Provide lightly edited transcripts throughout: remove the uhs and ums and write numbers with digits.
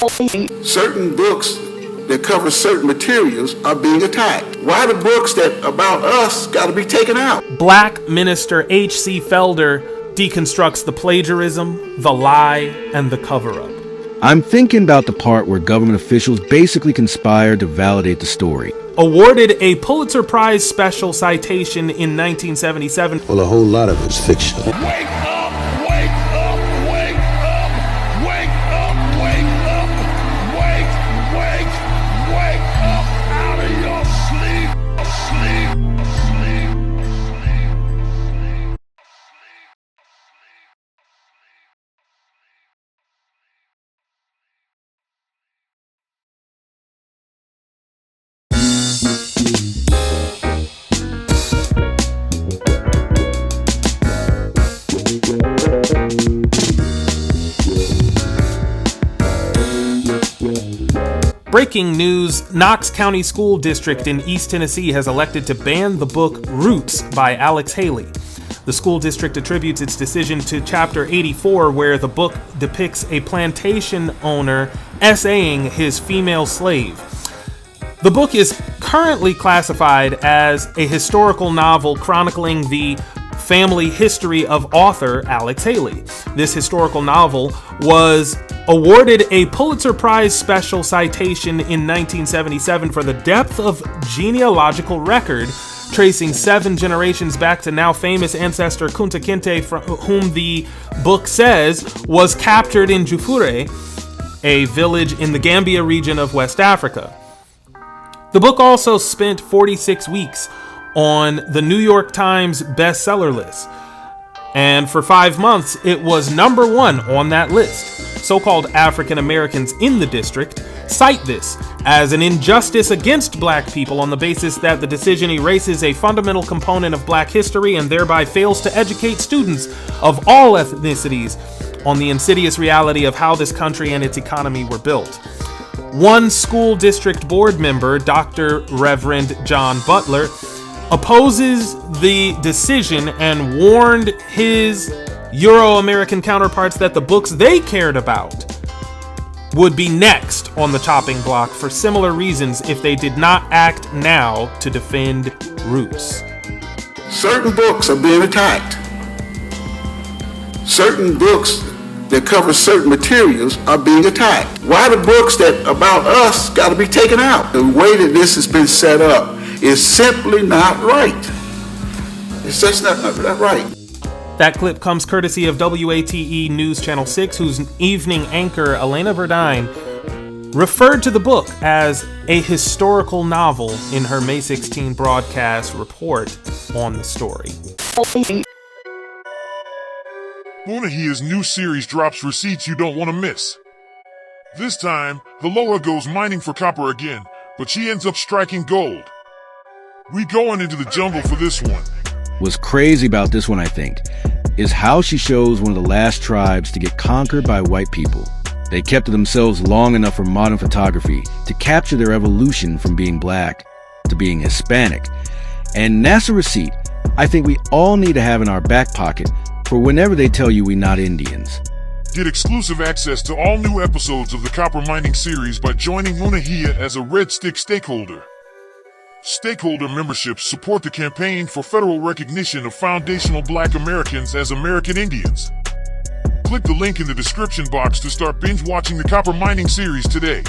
Certain books that cover certain materials are being attacked. Why the books that about us got to be taken out? Black minister H.C. Felder deconstructs the plagiarism, the lie, and the cover-up. I'm thinking about the part where government officials basically conspired to validate the story. Awarded a Pulitzer Prize special citation in 1977. Well, a whole lot of it's fiction. Wake up! Wake up! Wake up! Wake up! Wake up! Wake up out of your sleep! Breaking news, Knox County School District in East Tennessee has elected to ban the book Roots by Alex Haley. The school district attributes its decision to Chapter 84, where the book depicts a plantation owner essaying his female slave. The book is currently classified as a historical novel chronicling the family history of author Alex Haley. This historical novel was awarded a Pulitzer Prize special citation in 1977 for the depth of genealogical record, tracing 7 generations back to now famous ancestor Kunta Kinte, whom the book says was captured in Jufure, a village in the Gambia region of West Africa. The book also spent 46 weeks on the New York Times bestseller list, and for 5 months it was number 1 on that list. So-called African Americans in the district cite this as an injustice against black people on the basis that the decision erases a fundamental component of black history and thereby fails to educate students of all ethnicities on the insidious reality of how this country and its economy were built. One school district board member, Dr. Reverend John Butler, opposes the decision and warned his Euro-American counterparts that the books they cared about would be next on the chopping block for similar reasons if they did not act now to defend Roots. Certain books are being attacked. Certain books that cover certain materials are being attacked. Why the books that about us got to be taken out? The way that this has been set up is simply not right. It's just not right. That clip comes courtesy of WATE News Channel 6, whose evening anchor, Elena Verdine, referred to the book as a historical novel in her May 16 broadcast report on the story. Unehiya's new series drops receipts you don't want to miss. This time, the Loa goes mining for copper again, but she ends up striking gold. We going into the jungle for this one. What's crazy about this one, I think, is how she shows one of the last tribes to get conquered by white people. They kept to themselves long enough for modern photography to capture their evolution from being black to being Hispanic. And that's a receipt I think we all need to have in our back pocket for whenever they tell you we're not Indians. Get exclusive access to all new episodes of the Copper Mining series by joining Unehiya as a Red Stick stakeholder. Stakeholder memberships support the campaign for federal recognition of foundational black Americans as American Indians. Click the link in the description box to start binge watching the Copper Mining series today.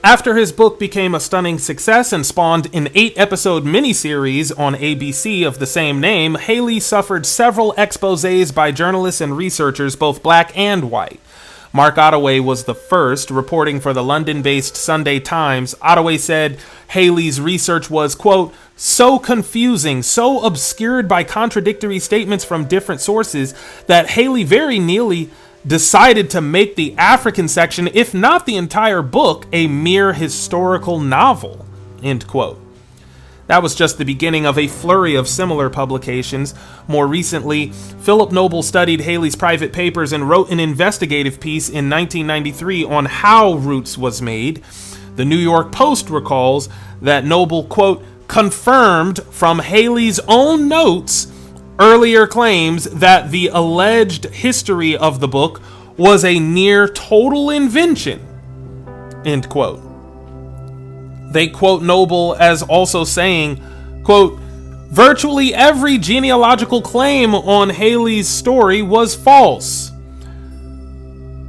After his book became a stunning success and spawned an 8-episode miniseries on ABC of the same name, Haley suffered several exposés by journalists and researchers, both black and white. Mark Ottaway was the first, reporting for the London-based Sunday Times. Ottaway said Haley's research was, quote, so confusing, so obscured by contradictory statements from different sources that Haley very nearly decided to make the African section, if not the entire book, a mere historical novel, end quote. That was just the beginning of a flurry of similar publications. More recently, Philip Noble studied Haley's private papers and wrote an investigative piece in 1993 on how Roots was made. The New York Post recalls that Noble, quote, confirmed from Haley's own notes earlier claims that the alleged history of the book was a near total invention, end quote. They quote Noble as also saying, quote, virtually every genealogical claim on Haley's story was false,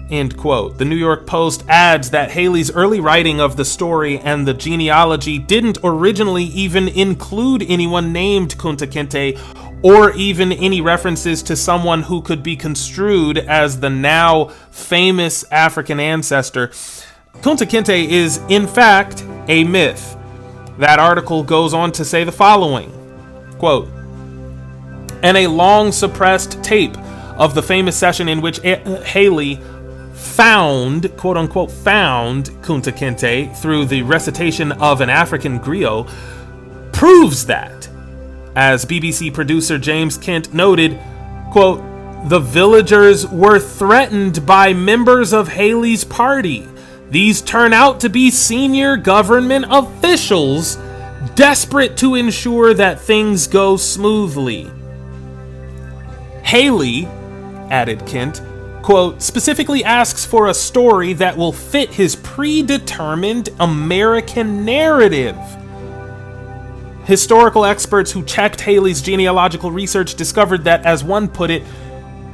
end quote. The New York Post adds that Haley's early writing of the story and the genealogy didn't originally even include anyone named Kunta Kinte or even any references to someone who could be construed as the now famous African ancestor. Kunta Kinte is, in fact, a myth. That article goes on to say the following, quote, and a long suppressed tape of the famous session in which Haley found, quote unquote, found Kunta Kinte through the recitation of an African griot proves that. As BBC producer James Kent noted, quote, the villagers were threatened by members of Haley's party. These turn out to be senior government officials desperate to ensure that things go smoothly. Haley, added Kent, quote, specifically asks for a story that will fit his predetermined American narrative. Historical experts who checked Haley's genealogical research discovered that, as one put it,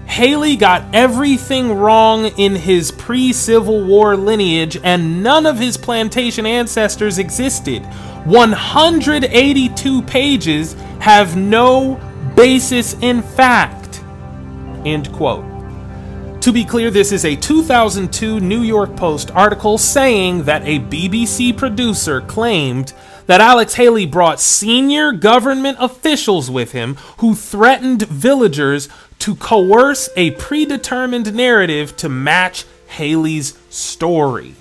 Haley got everything wrong in his pre-Civil War lineage and none of his plantation ancestors existed. 182 pages have no basis in fact, end quote. To be clear, this is a 2002 New York Post article saying that a BBC producer claimed that Alex Haley brought senior government officials with him who threatened villagers to coerce a predetermined narrative to match Haley's story.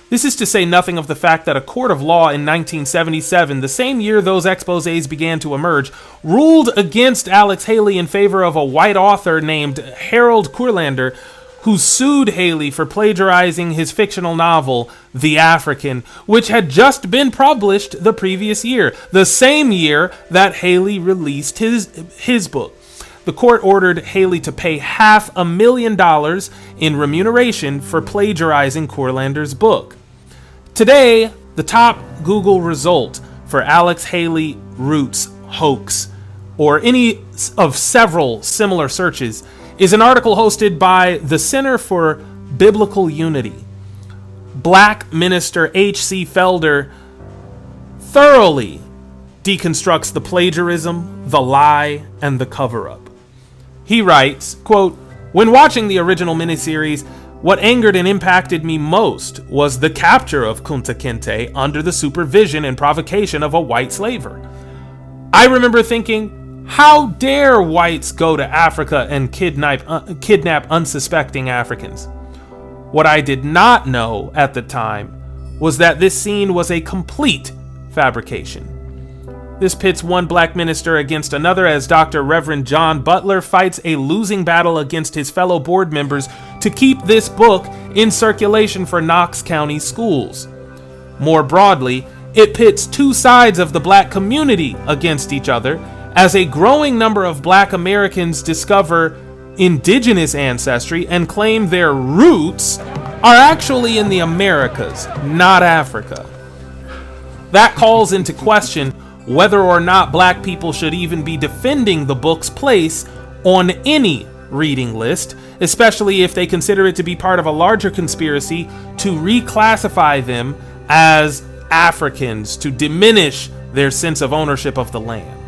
This is to say nothing of the fact that a court of law in 1977, the same year those exposés began to emerge, ruled against Alex Haley in favor of a white author named Harold Kurlander, who sued Haley for plagiarizing his fictional novel, The African, which had just been published the previous year, the same year that Haley released his book. The court ordered Haley to pay $500,000 in remuneration for plagiarizing Kurlander's book. Today, the top Google result for Alex Haley Roots hoax, or any of several similar searches, is an article hosted by the Center for Biblical Unity. Black minister H.C. Felder thoroughly deconstructs the plagiarism, the lie, and the cover-up. He writes, quote, when watching the original miniseries, what angered and impacted me most was the capture of Kunta Kinte under the supervision and provocation of a white slaver. I remember thinking, how dare whites go to Africa and kidnap unsuspecting Africans? What I did not know at the time was that this scene was a complete fabrication. This pits one black minister against another as Dr. Reverend John Butler fights a losing battle against his fellow board members to keep this book in circulation for Knox County schools. More broadly, it pits two sides of the black community against each other as a growing number of black Americans discover indigenous ancestry and claim their roots are actually in the Americas, not Africa. That calls into question whether or not black people should even be defending the book's place on any reading list, especially if they consider it to be part of a larger conspiracy to reclassify them as Africans to diminish their sense of ownership of the land.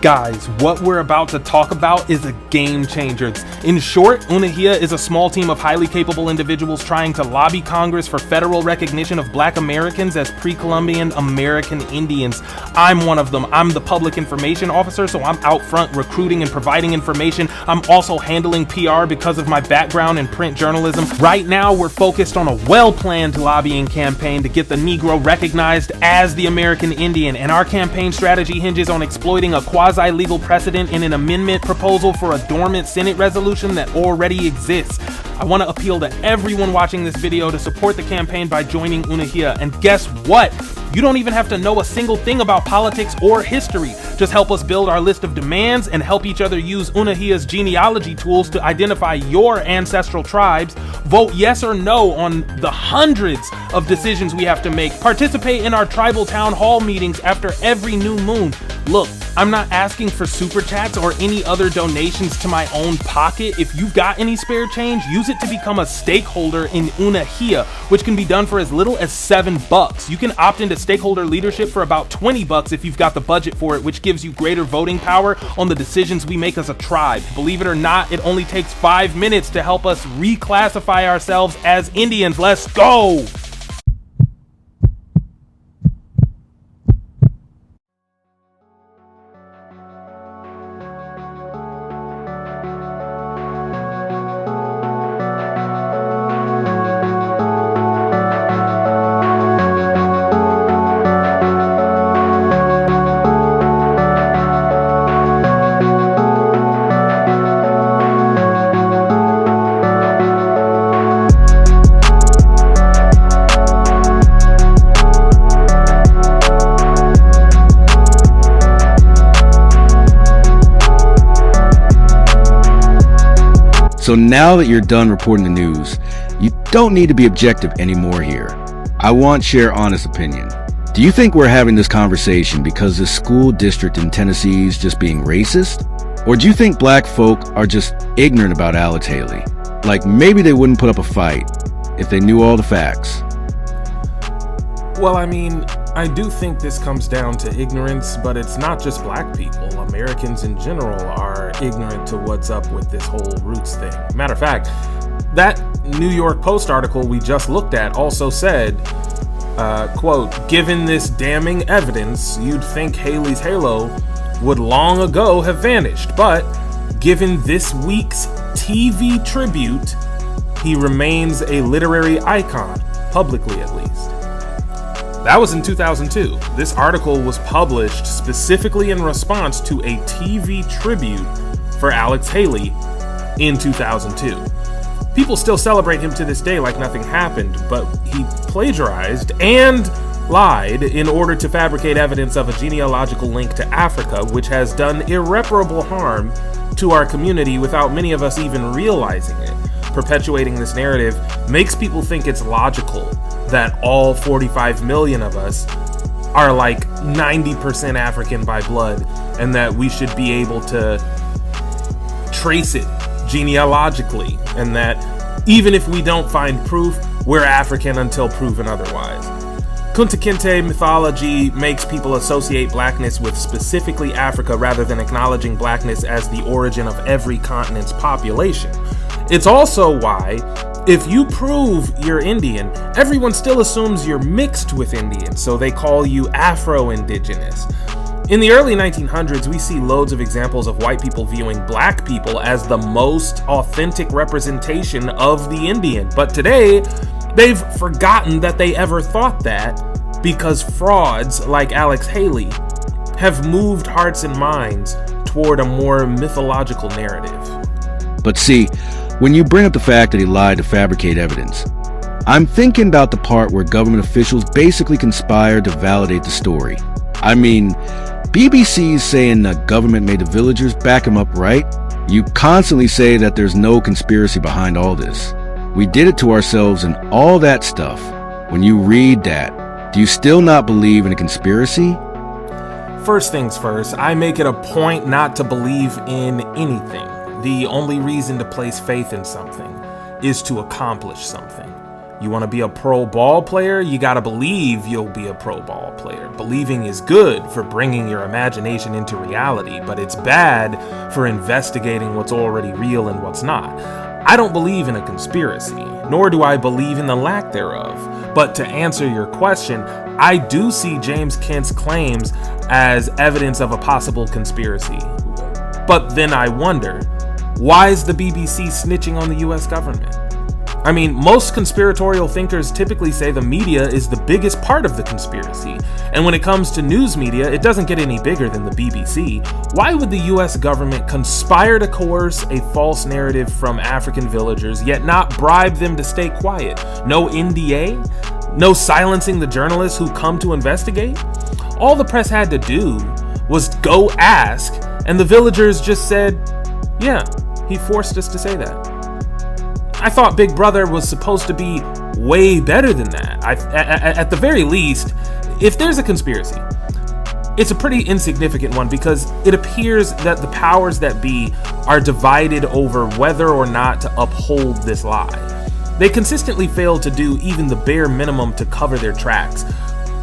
Guys, what we're about to talk about is a game changer. In short, Unehiya is a small team of highly capable individuals trying to lobby Congress for federal recognition of Black Americans as pre-Columbian American Indians. I'm one of them. I'm the public information officer, so I'm out front recruiting and providing information. I'm also handling PR because of my background in print journalism. Right now, we're focused on a well-planned lobbying campaign to get the Negro recognized as the American Indian, and our campaign strategy hinges on exploiting a quasi-legal precedent in an amendment proposal for a dormant Senate resolution that already exists. I want to appeal to everyone watching this video to support the campaign by joining Unehiya. And guess what? You don't even have to know a single thing about politics or history. Just help us build our list of demands and help each other use Unehiya's genealogy tools to identify your ancestral tribes. Vote yes or no on the hundreds of decisions we have to make. Participate in our tribal town hall meetings after every new moon. Look, I'm not asking for super chats or any other donations to my own pocket. If you've got any spare change, use it to become a stakeholder in Unehiya, which can be done for as little as $7. You can opt into stakeholder leadership for about $20 if you've got the budget for it, which gives you greater voting power on the decisions we make as a tribe. Believe it or not, it only takes 5 minutes to help us reclassify ourselves as Indians. Let's go! So now that you're done reporting the news, you don't need to be objective anymore here. I want to share honest opinion. Do you think we're having this conversation because this school district in Tennessee is just being racist? Or do you think black folk are just ignorant about Alex Haley? Like maybe they wouldn't put up a fight if they knew all the facts. Well, I mean, I do think this comes down to ignorance, but it's not just black people. Americans in general are ignorant to what's up with this whole roots thing. Matter of fact, that New York Post article we just looked at also said, quote, "Given this damning evidence, you'd think Haley's halo would long ago have vanished, but given this week's TV tribute, he remains a literary icon, publicly at least." That was in 2002. This article was published specifically in response to a TV tribute for Alex Haley in 2002. People still celebrate him to this day like nothing happened, but he plagiarized and lied in order to fabricate evidence of a genealogical link to Africa, which has done irreparable harm to our community without many of us even realizing it. Perpetuating this narrative makes people think it's logical that all 45 million of us are like 90% African by blood, and that we should be able to trace it genealogically, and that even if we don't find proof, we're African until proven otherwise. Kunta Kinte mythology makes people associate blackness with specifically Africa rather than acknowledging blackness as the origin of every continent's population. It's also why, if you prove you're Indian, everyone still assumes you're mixed with Indian, so they call you Afro-Indigenous. In the early 1900s, we see loads of examples of white people viewing black people as the most authentic representation of the Indian. But today, they've forgotten that they ever thought that, because frauds like Alex Haley have moved hearts and minds toward a more mythological narrative. But see, when you bring up the fact that he lied to fabricate evidence, I'm thinking about the part where government officials basically conspired to validate the story. I mean, BBC's saying the government made the villagers back him up, right? You constantly say that there's no conspiracy behind all this. We did it to ourselves and all that stuff. When you read that, do you still not believe in a conspiracy? First things first, I make it a point not to believe in anything. the only reason to place faith in something is to accomplish something. You want to be a pro ball player? You got to believe you'll be a pro ball player. Believing is good for bringing your imagination into reality, but it's bad for investigating what's already real and what's not. I don't believe in a conspiracy, nor do I believe in the lack thereof. But to answer your question, I do see James Kent's claims as evidence of a possible conspiracy. But then I wonder, why is the BBC snitching on the US government? I mean, most conspiratorial thinkers typically say the media is the biggest part of the conspiracy. And when it comes to news media, it doesn't get any bigger than the BBC. Why would the US government conspire to coerce a false narrative from African villagers, yet not bribe them to stay quiet? No NDA? No silencing the journalists who come to investigate? All the press had to do was go ask, and the villagers just said, yeah, he forced us to say that. I thought Big Brother was supposed to be way better than that. At the very least, if there's a conspiracy, it's a pretty insignificant one because it appears that the powers that be are divided over whether or not to uphold this lie. They consistently fail to do even the bare minimum to cover their tracks.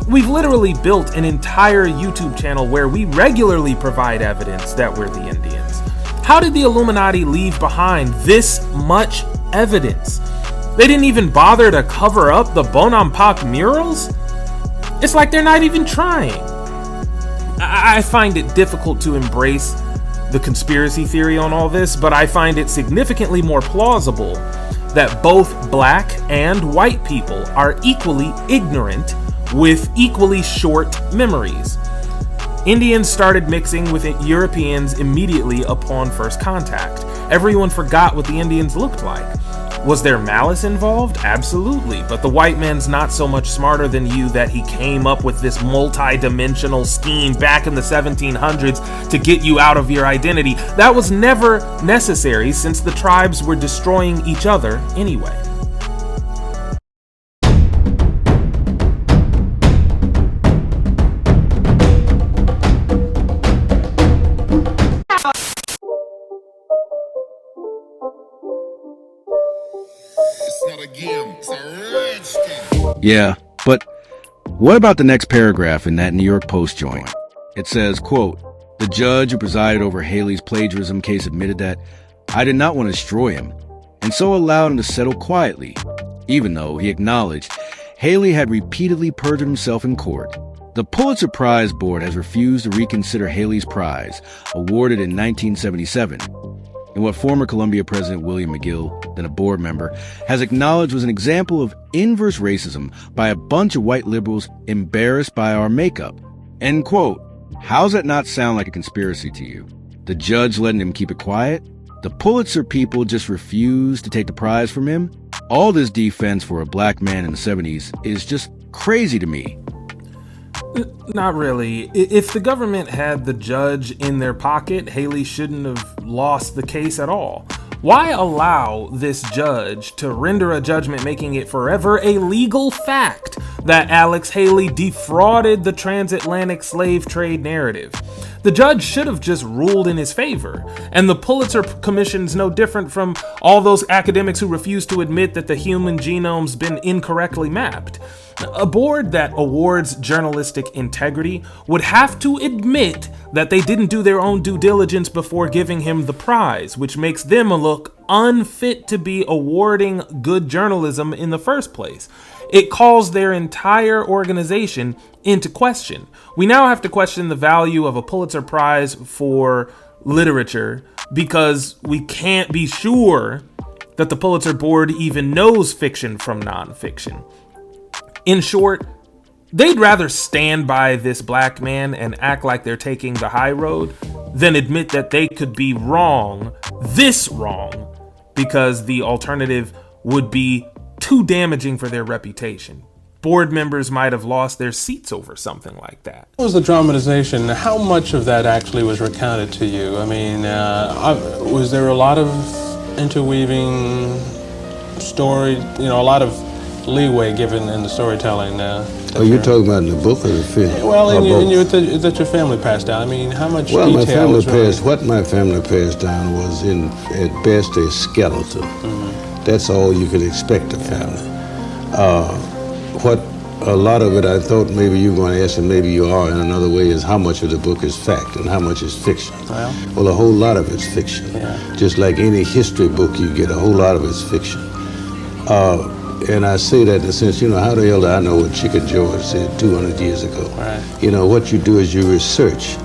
We've literally built an entire YouTube channel where we regularly provide evidence that we're the Indians. How did the Illuminati leave behind this much evidence? They didn't even bother to cover up the Bonampak murals? It's like they're not even trying. I find it difficult to embrace the conspiracy theory on all this, but I find it significantly more plausible that both black and white people are equally ignorant with equally short memories. Indians started mixing with Europeans immediately upon first contact. Everyone forgot what the Indians looked like. Was there malice involved? Absolutely. But the white man's not so much smarter than you that he came up with this multi-dimensional scheme back in the 1700s to get you out of your identity. That was never necessary since the tribes were destroying each other anyway. Yeah, but what about the next paragraph in that New York Post joint? It says, quote, "The judge who presided over Haley's plagiarism case admitted that I did not want to destroy him, and so allowed him to settle quietly, even though he acknowledged Haley had repeatedly perjured himself in court. The Pulitzer Prize Board has refused to reconsider Haley's prize, awarded in 1977, and what former Columbia President William McGill, then a board member, has acknowledged was an example of inverse racism by a bunch of white liberals embarrassed by our makeup." End quote. How's that not sound like a conspiracy to you? The judge letting him keep it quiet? The Pulitzer people just refused to take the prize from him? All this defense for a black man in the 70s is just crazy to me. Not really. If the government had the judge in their pocket, Haley shouldn't have lost the case at all. Why allow this judge to render a judgment making it forever a legal fact that Alex Haley defrauded the transatlantic slave trade narrative? The judge should have just ruled in his favor. And the Pulitzer Commission's no different from all those academics who refuse to admit that the human genome's been incorrectly mapped. A board that awards journalistic integrity would have to admit that they didn't do their own due diligence before giving him the prize, which makes them look unfit to be awarding good journalism in the first place. It calls their entire organization into question. We now have to question the value of a Pulitzer Prize for literature because we can't be sure that the Pulitzer Board even knows fiction from nonfiction. In short, they'd rather stand by this black man and act like they're taking the high road than admit that they could be wrong, this wrong, because the alternative would be too damaging for their reputation. Board members might have lost their seats over something like that. What was the dramatization? How much of that actually was recounted to you? I mean, was there a lot of interweaving story, a lot of leeway given in the storytelling now? Are you talking about in the book or the film? Well, that your family passed down. I mean, how much Well, my detail family was really... what my family passed down was, at best, a skeleton. Mm-hmm. That's all you could expect of family. What a lot of it, I thought maybe you were going to ask, and maybe you are in another way, is how much of the book is fact and how much is fiction. Well, a whole lot of it's fiction. Yeah. Just like any history book you get, a whole lot of it's fiction. And I say that in the sense, how the hell do I know what Chicken George said 200 years ago? Right. What you do is you research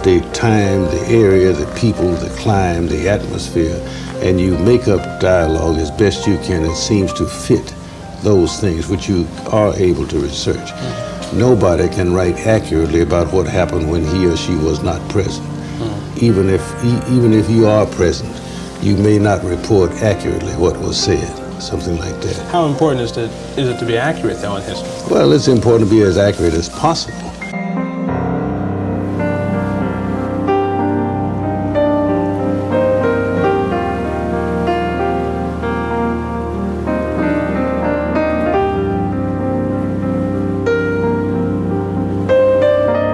the time, the area, the people, the climate, the atmosphere, and you make up dialogue as best you can. It seems to fit those things which you are able to research. Mm-hmm. Nobody can write accurately about what happened when he or she was not present. Mm-hmm. Even if you are present, you may not report accurately what was said. Something like that. How important is it to be accurate, though, in history? Well, it's important to be as accurate as possible.